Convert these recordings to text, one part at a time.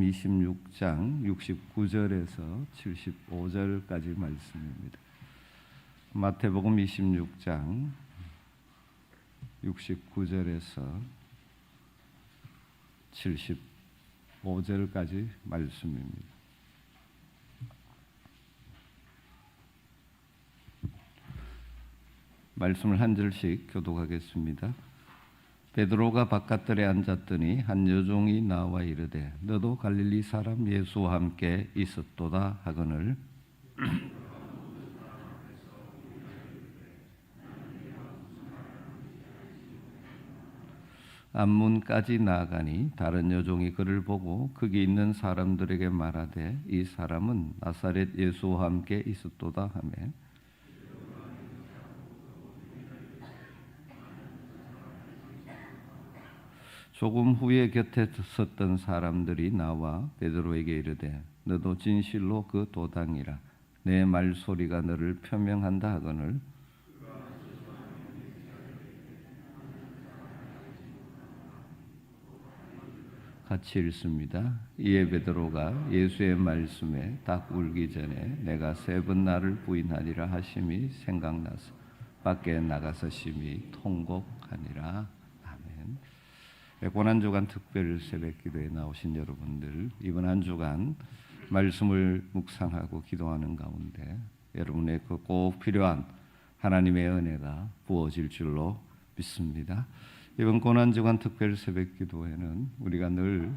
마태복음 26장 69절에서 75절까지 말씀입니다. 마태복음 26장 69절에서 75절까지 말씀입니다. 말씀을 한 절씩 교독하겠습니다. 베드로가 바깥들에 앉았더니 한 여종이 나와 이르되 너도 갈릴리 사람 예수와 함께 있었도다 하거늘 앞문까지 나아가니 다른 여종이 그를 보고 거기 있는 사람들에게 말하되 이 사람은 나사렛 예수와 함께 있었도다 하며 조금 후에 곁에 섰던 사람들이 나와 베드로에게 이르되 너도 진실로 그 도당이라 내 말소리가 너를 표명한다 하거늘 같이 읽습니다. 이에 베드로가 예수의 말씀에 딱 울기 전에 내가 3번 나를 부인하리라 하심이 생각나서 밖에 나가서 심히 통곡하니라. 고난 한 주간 특별 새벽 기도에 나오신 여러분들, 이번 한 주간 말씀을 묵상하고 기도하는 가운데 여러분의 그 꼭 필요한 하나님의 은혜가 부어질 줄로 믿습니다. 이번 고난 한 주간 특별 새벽 기도에는 우리가 늘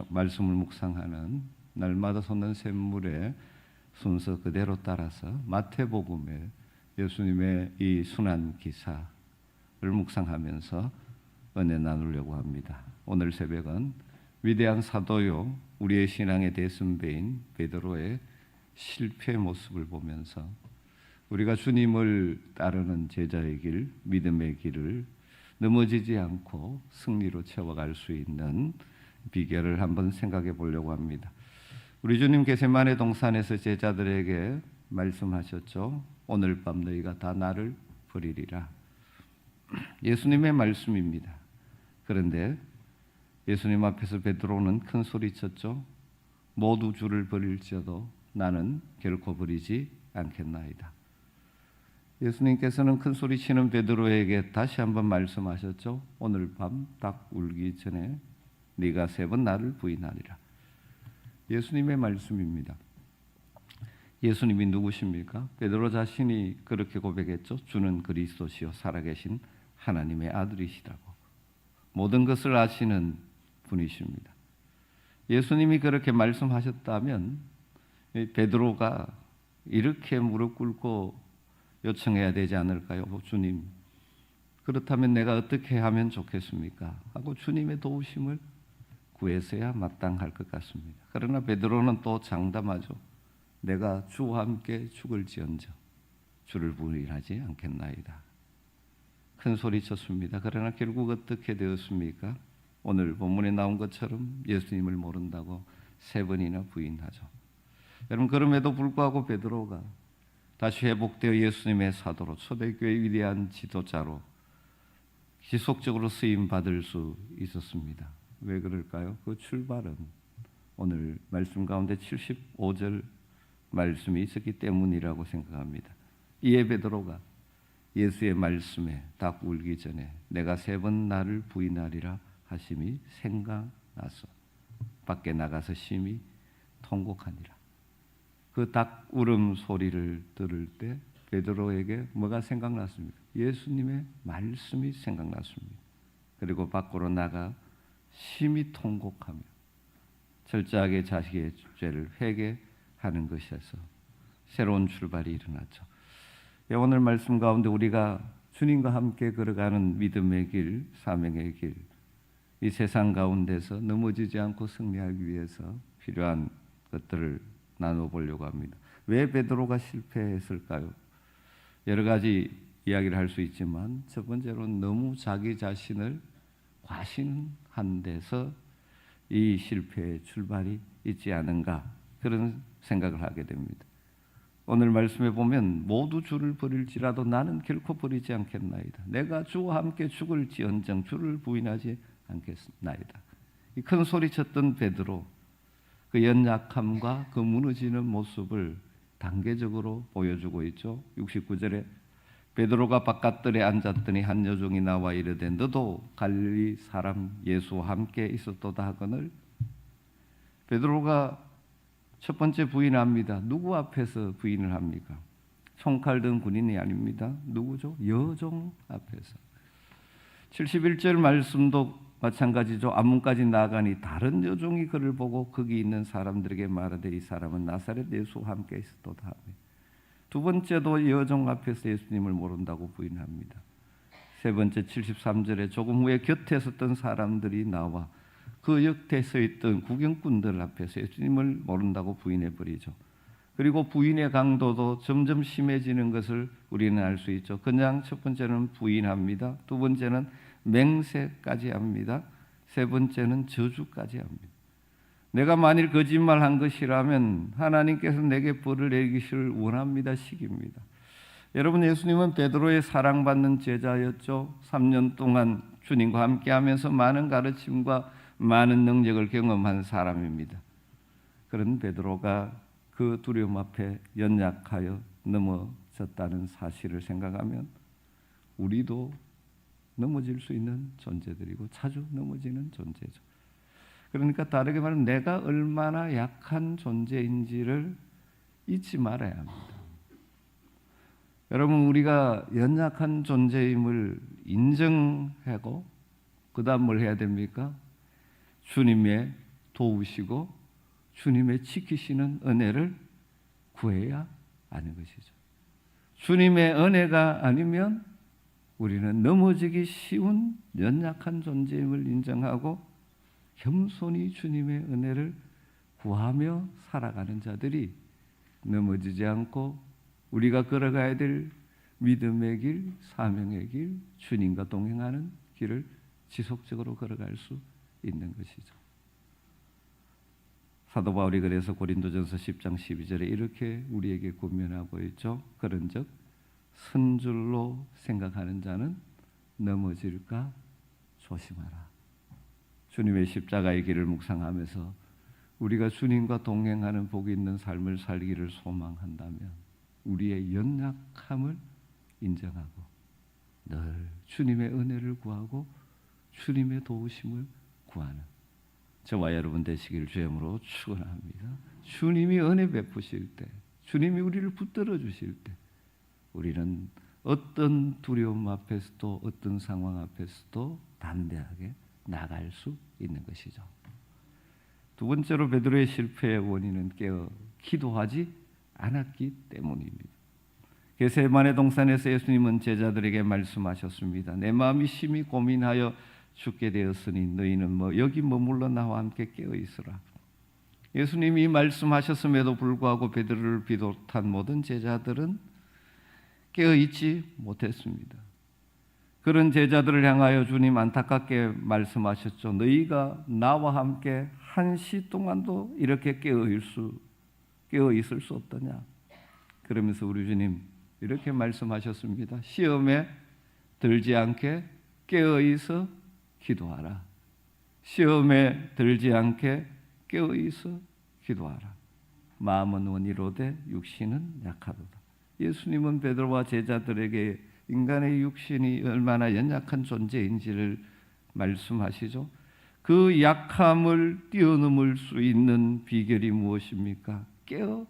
말씀을 묵상하는 날마다 솟는 샘물의 순서 그대로 따라서 마태복음의 예수님의 이 순환 기사를 묵상하면서 은혜 나누려고 합니다. 오늘 새벽은 위대한 사도요 우리의 신앙의 대선배인 베드로의 실패의 모습을 보면서 우리가 주님을 따르는 제자의 길, 믿음의 길을 넘어지지 않고 승리로 채워갈 수 있는 비결을 한번 생각해 보려고 합니다. 우리 주님 겟세마네 동산에서 제자들에게 말씀하셨죠. 오늘 밤 너희가 다 나를 버리리라. 예수님의 말씀입니다. 그런데 예수님 앞에서 베드로는 큰 소리쳤죠. 모두 주를 버릴지어도 나는 결코 버리지 않겠나이다. 예수님께서는 큰 소리치는 베드로에게 다시 한번 말씀하셨죠. 오늘 밤 딱 울기 전에 네가 3번 나를 부인하리라. 예수님의 말씀입니다. 예수님이 누구십니까? 베드로 자신이 그렇게 고백했죠. 주는 그리스도시요 살아계신 하나님의 아들이시라고. 모든 것을 아시는 분이십니다. 예수님이 그렇게 말씀하셨다면 베드로가 이렇게 무릎 꿇고 요청해야 되지 않을까요? 주님, 그렇다면 내가 어떻게 하면 좋겠습니까? 하고 주님의 도우심을 구해서야 마땅할 것 같습니다. 그러나 베드로는 또 장담하죠. 내가 주와 함께 죽을지언정 주를 부인하지 않겠나이다. 큰 소리 쳤습니다. 그러나 결국 어떻게 되었습니까? 오늘 본문에 나온 것처럼 예수님을 모른다고 3번이나 부인하죠. 여러분, 그럼에도 불구하고 베드로가 다시 회복되어 예수님의 사도로 초대교회의 위대한 지도자로 지속적으로 쓰임 받을 수 있었습니다. 왜 그럴까요? 그 출발은 오늘 말씀 가운데 75절 말씀이 있었기 때문이라고 생각합니다. 이에 베드로가 예수의 말씀에 딱 울기 전에 내가 3번 나를 부인하리라 하심이 생각나서 밖에 나가서 심히 통곡하니라. 그 딱 울음 소리를 들을 때 베드로에게 뭐가 생각났습니까? 예수님의 말씀이 생각났습니다. 그리고 밖으로 나가 심히 통곡하며 철저하게 자식의 죄를 회개하는 것에서 새로운 출발이 일어났죠. 오늘 말씀 가운데 우리가 주님과 함께 걸어가는 믿음의 길, 사명의 길, 이 세상 가운데서 넘어지지 않고 승리하기 위해서 필요한 것들을 나눠보려고 합니다. 왜 베드로가 실패했을까요? 여러 가지 이야기를 할 수 있지만 첫 번째로는 너무 자기 자신을 과신한 데서 이 실패의 출발이 있지 않은가 그런 생각을 하게 됩니다. 오늘 말씀에 보면 모두 주를 버릴지라도 나는 결코 버리지 않겠나이다. 내가 주와 함께 죽을지언정 주를 부인하지 않겠나이다. 이 큰 소리쳤던 베드로, 그 연약함과 그 무너지는 모습을 단계적으로 보여주고 있죠. 69절에 베드로가 바깥들에 앉았더니 한 여종이 나와 이르되 너도 갈릴리 사람 예수와 함께 있었도다 하거늘. 베드로가 첫 번째 부인합니다. 누구 앞에서 부인을 합니까? 총칼 든 군인이 아닙니다. 누구죠? 여종 앞에서. 71절 말씀도 마찬가지죠. 앞문까지 나가니 다른 여종이 그를 보고 거기 있는 사람들에게 말하되 이 사람은 나사렛 예수와 함께 있었도다 하며 두 번째도 여종 앞에서 예수님을 모른다고 부인합니다. 세 번째 73절에 조금 후에 곁에 섰던 사람들이 나와 그 옆에 서 있던 구경꾼들 앞에서 예수님을 모른다고 부인해버리죠. 그리고 부인의 강도도 점점 심해지는 것을 우리는 알 수 있죠. 그냥 첫 번째는 부인합니다. 두 번째는 맹세까지 합니다. 세 번째는 저주까지 합니다. 내가 만일 거짓말한 것이라면 하나님께서 내게 벌을 내리시기를 원합니다 식입니다. 여러분, 예수님은 베드로의 사랑받는 제자였죠. 3년 동안 주님과 함께하면서 많은 가르침과 많은 능력을 경험한 사람입니다. 그런 베드로가 그 두려움 앞에 연약하여 넘어졌다는 사실을 생각하면 우리도 넘어질 수 있는 존재들이고 자주 넘어지는 존재죠. 그러니까 다르게 말하면 내가 얼마나 약한 존재인지를 잊지 말아야 합니다. 여러분, 우리가 연약한 존재임을 인정하고 그 다음 뭘 해야 됩니까? 주님의 도우시고 주님의 지키시는 은혜를 구해야 하는 것이죠. 주님의 은혜가 아니면 우리는 넘어지기 쉬운 연약한 존재임을 인정하고 겸손히 주님의 은혜를 구하며 살아가는 자들이 넘어지지 않고 우리가 걸어가야 될 믿음의 길, 사명의 길, 주님과 동행하는 길을 지속적으로 걸어갈 수 있는 것이죠. 사도 바울이 그래서 고린도전서 10장 12절에 이렇게 우리에게 권면하고 있죠. 그런즉 선줄로 생각하는 자는 넘어질까 조심하라. 주님의 십자가의 길을 묵상하면서 우리가 주님과 동행하는 복이 있는 삶을 살기를 소망한다면 우리의 연약함을 인정하고 늘 주님의 은혜를 구하고 주님의 도우심을 구하는 저와 여러분 되시길 주님으로 축원합니다. 주님이 은혜 베푸실 때, 주님이 우리를 붙들어 주실 때 우리는 어떤 두려움 앞에서도 어떤 상황 앞에서도 담대하게 나갈 수 있는 것이죠. 두 번째로 베드로의 실패의 원인은 깨어 기도하지 않았기 때문입니다. 겟세마네 동산에서 예수님은 제자들에게 말씀하셨습니다. 내 마음이 심히 고민하여 죽게 되었으니 너희는 여기 머물러 나와 함께 깨어 있으라. 예수님이 말씀하셨음에도 불구하고 베드로를 비롯한 모든 제자들은 깨어 있지 못했습니다. 그런 제자들을 향하여 주님 안타깝게 말씀하셨죠. 너희가 나와 함께 1시 동안도 이렇게 깨어 있을 수 없더냐. 그러면서 우리 주님 이렇게 말씀하셨습니다. 시험에 들지 않게 깨어 있어 기도하라. 시험에 들지 않게 깨어 있어 기도하라. 마음은 원이로되 육신은 약하도다. 예수님은 베드로와 제자들에게 인간의 육신이 얼마나 연약한 존재인지를 말씀하시죠. 그 약함을 뛰어넘을 수 있는 비결이 무엇입니까? 깨어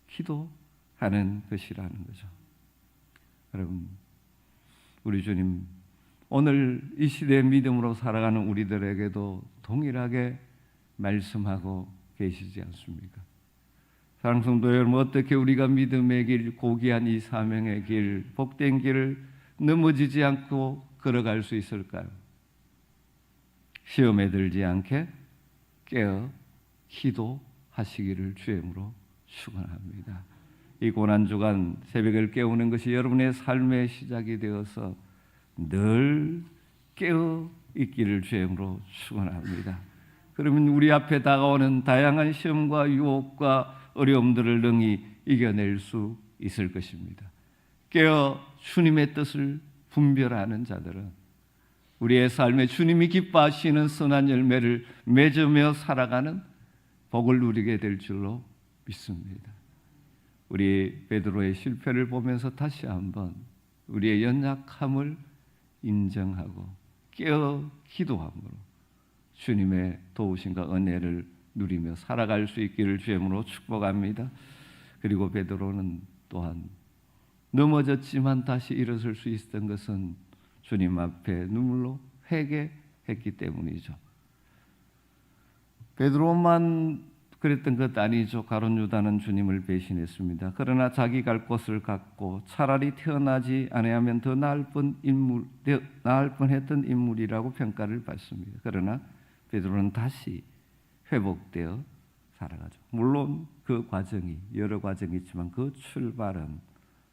기도하는 것이라는 거죠. 여러분, 우리 주님 오늘 이 시대의 믿음으로 살아가는 우리들에게도 동일하게 말씀하고 계시지 않습니까? 사랑하는 성도 여러분, 어떻게 우리가 믿음의 길, 고귀한 이 사명의 길, 복된 길을 넘어지지 않고 걸어갈 수 있을까요? 시험에 들지 않게 깨어 기도하시기를 주임으로 축원합니다. 이 고난주간 새벽을 깨우는 것이 여러분의 삶의 시작이 되어서 늘 깨어 있기를 주임으로 축원합니다. 그러면 우리 앞에 다가오는 다양한 시험과 유혹과 어려움들을 능히 이겨낼 수 있을 것입니다. 깨어 주님의 뜻을 분별하는 자들은 우리의 삶에 주님이 기뻐하시는 선한 열매를 맺으며 살아가는 복을 누리게 될 줄로 믿습니다. 우리 베드로의 실패를 보면서 다시 한번 우리의 연약함을 인정하고 깨어 기도함으로 주님의 도우심과 은혜를 누리며 살아갈 수 있기를 주님으로 축복합니다. 그리고 베드로는 또한 넘어졌지만 다시 일어설 수 있었던 것은 주님 앞에 눈물로 회개했기 때문이죠. 베드로만 그랬던 것 아니죠. 가룟 유다는 주님을 배신했습니다. 그러나 자기 갈 곳을 갖고 차라리 태어나지 않으면 더 나을 뻔했던 인물이라고 평가를 받습니다. 그러나 베드로는 다시 회복되어 살아가죠. 물론 그 과정이 여러 과정이 있지만 그 출발은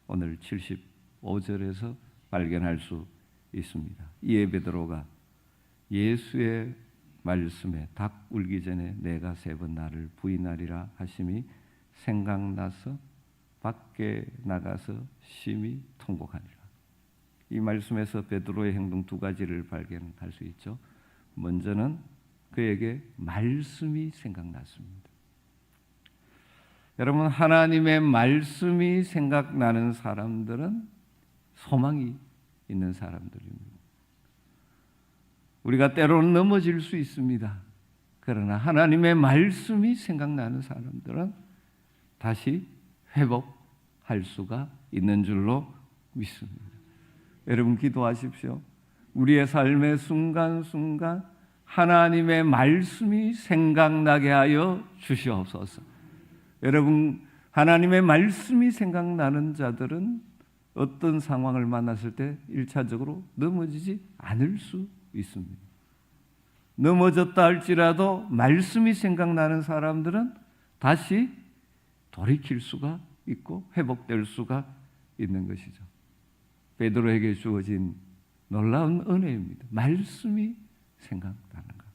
오늘 75절에서 발견할 수 있습니다. 이에 베드로가 예수의 말씀에 닭 울기 전에 내가 3번 나를 부인하리라 하심이 생각나서 밖에 나가서 심히 통곡하니라. 이 말씀에서 베드로의 행동 2가지를 발견할 수 있죠. 먼저는 그에게 말씀이 생각났습니다. 여러분, 하나님의 말씀이 생각나는 사람들은 소망이 있는 사람들입니다. 우리가 때로는 넘어질 수 있습니다. 그러나 하나님의 말씀이 생각나는 사람들은 다시 회복할 수가 있는 줄로 믿습니다. 여러분 기도하십시오. 우리의 삶의 순간순간 하나님의 말씀이 생각나게 하여 주시옵소서. 여러분, 하나님의 말씀이 생각나는 자들은 어떤 상황을 만났을 때 1차적으로 넘어지지 않을 수 있습니다. 넘어졌다 할지라도 말씀이 생각나는 사람들은 다시 돌이킬 수가 있고 회복될 수가 있는 것이죠. 베드로에게 주어진 놀라운 은혜입니다. 말씀이 생각나는 것.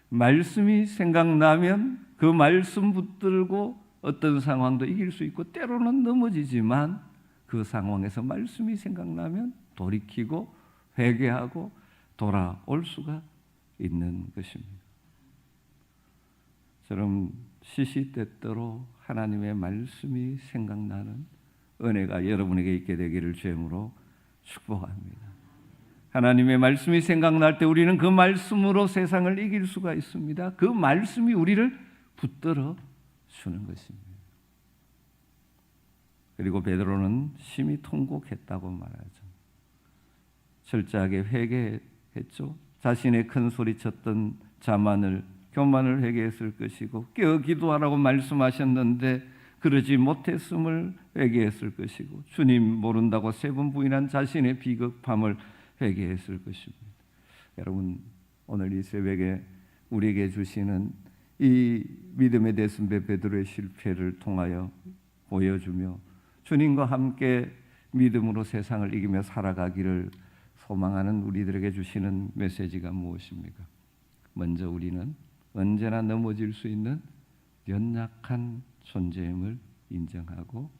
말씀이 생각나면 그 말씀 붙들고 어떤 상황도 이길 수 있고 때로는 넘어지지만 그 상황에서 말씀이 생각나면 돌이키고 회개하고 돌아올 수가 있는 것입니다. 저는 시시때때로 하나님의 말씀이 생각나는 은혜가 여러분에게 있게 되기를 주님으로 축복합니다. 하나님의 말씀이 생각날 때 우리는 그 말씀으로 세상을 이길 수가 있습니다. 그 말씀이 우리를 붙들어 주는 것입니다. 그리고 베드로는 심히 통곡했다고 말하죠. 철저하게 회개했죠. 자신의 큰 소리쳤던 교만을 회개했을 것이고 깨어 기도하라고 말씀하셨는데 그러지 못했음을 회개했을 것이고 주님 모른다고 3번 부인한 자신의 비겁함을 회개했을 것입니다. 여러분, 오늘 이 새벽에 우리에게 주시는 이 믿음의 대선배 베드로의 실패를 통하여 보여주며 주님과 함께 믿음으로 세상을 이기며 살아가기를 소망하는 우리들에게 주시는 메시지가 무엇입니까? 먼저 우리는 언제나 넘어질 수 있는 연약한 존재임을 인정하고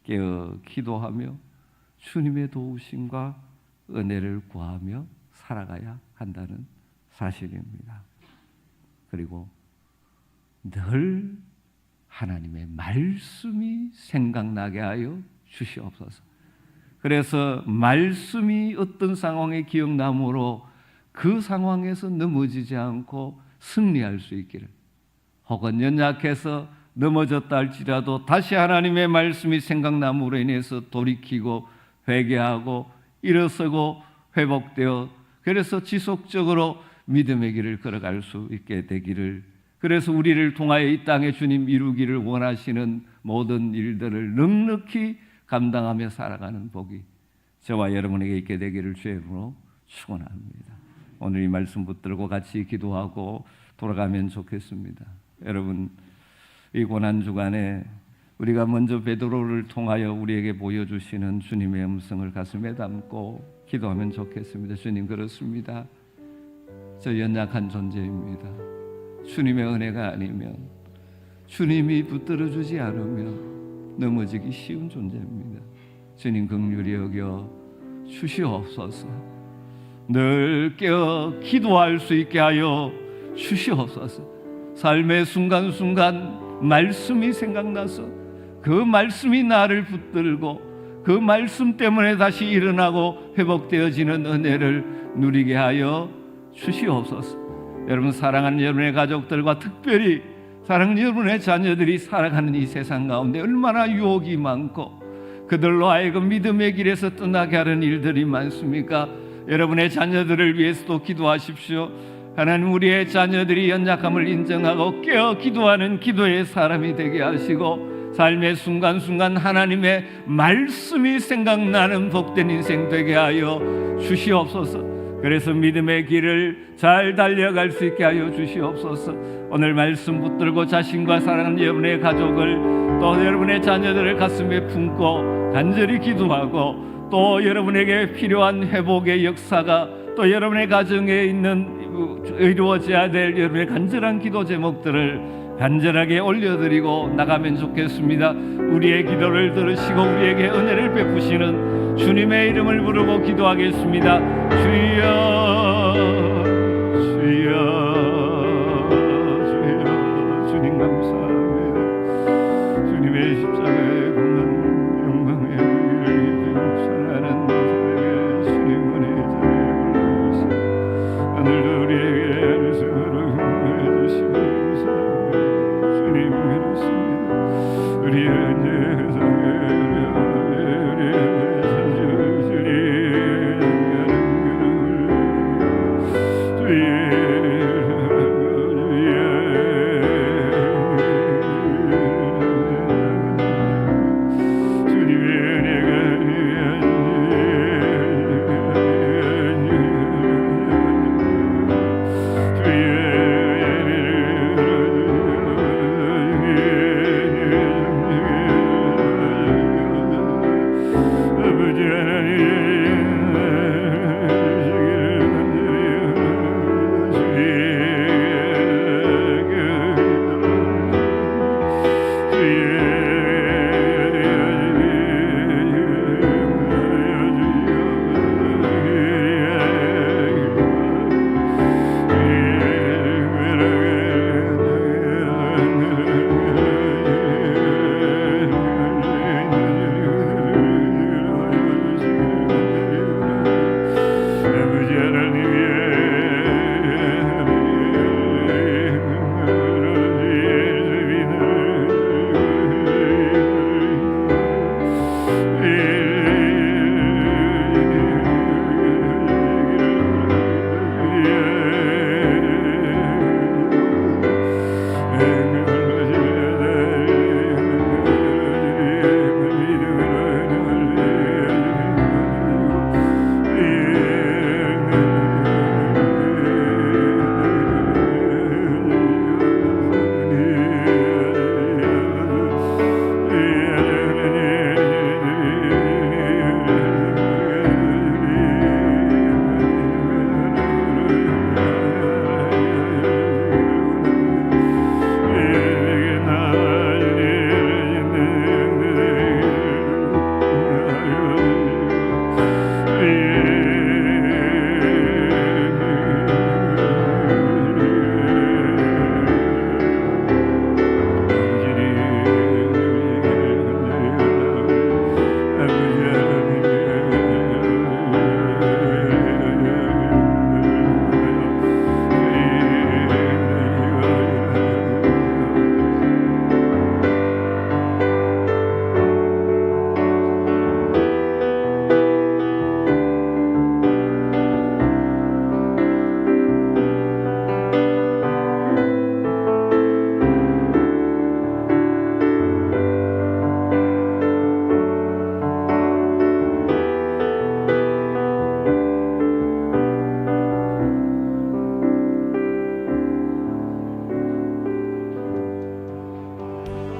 깨어 기도하며 주님의 도우심과 은혜를 구하며 살아가야 한다는 사실입니다. 그리고 늘 하나님의 말씀이 생각나게 하여 주시옵소서. 그래서 말씀이 어떤 상황에 기억남으로 그 상황에서 넘어지지 않고 승리할 수 있기를, 혹은 연약해서 넘어졌다 할지라도 다시 하나님의 말씀이 생각남으로 인해서 돌이키고 회개하고 일어서고 회복되어 그래서 지속적으로 믿음의 길을 걸어갈 수 있게 되기를, 그래서 우리를 통하여 이 땅에 주님 이루기를 원하시는 모든 일들을 넉넉히 감당하며 살아가는 복이 저와 여러분에게 있게 되기를 주의 이름으로 축원합니다. 오늘 이 말씀 붙들고 같이 기도하고 돌아가면 좋겠습니다. 여러분, 이 고난 주간에 우리가 먼저 베드로를 통하여 우리에게 보여주시는 주님의 음성을 가슴에 담고 기도하면 좋겠습니다. 주님, 그렇습니다. 저 연약한 존재입니다. 주님의 은혜가 아니면, 주님이 붙들어주지 않으면 넘어지기 쉬운 존재입니다. 주님 긍휼히 여겨 주시옵소서. 늘 깨어 기도할 수 있게 하여 주시옵소서. 삶의 순간순간 말씀이 생각나서 그 말씀이 나를 붙들고 그 말씀 때문에 다시 일어나고 회복되어지는 은혜를 누리게 하여 주시옵소서. 여러분, 사랑하는 여러분의 가족들과 특별히 사랑하는 여러분의 자녀들이 살아가는 이 세상 가운데 얼마나 유혹이 많고 그들로 하여금 믿음의 길에서 떠나게 하는 일들이 많습니까? 여러분의 자녀들을 위해서도 기도하십시오. 하나님, 우리의 자녀들이 연약함을 인정하고 깨어 기도하는 기도의 사람이 되게 하시고 삶의 순간순간 하나님의 말씀이 생각나는 복된 인생 되게 하여 주시옵소서. 그래서 믿음의 길을 잘 달려갈 수 있게 하여 주시옵소서. 오늘 말씀 붙들고 자신과 사랑하는 여러분의 가족을 또 여러분의 자녀들을 가슴에 품고 간절히 기도하고 또 여러분에게 필요한 회복의 역사가 또 여러분의 가정에 있는 이루어져야 될 여러분의 간절한 기도 제목들을 간절하게 올려드리고 나가면 좋겠습니다. 우리의 기도를 들으시고 우리에게 은혜를 베푸시는 주님의 이름을 부르고 기도하겠습니다. 주여, 주여, 주여. 주님 감사합니다. 주님의 십자가의 공한 영광의 의를 사랑하는 자에게 주님 은혜의 자리에 올려주시고 오늘도 우리에게 말씀으로 흉내해 주시고 감사합니다. 주님 그렇습니다. 우리의 은혜상에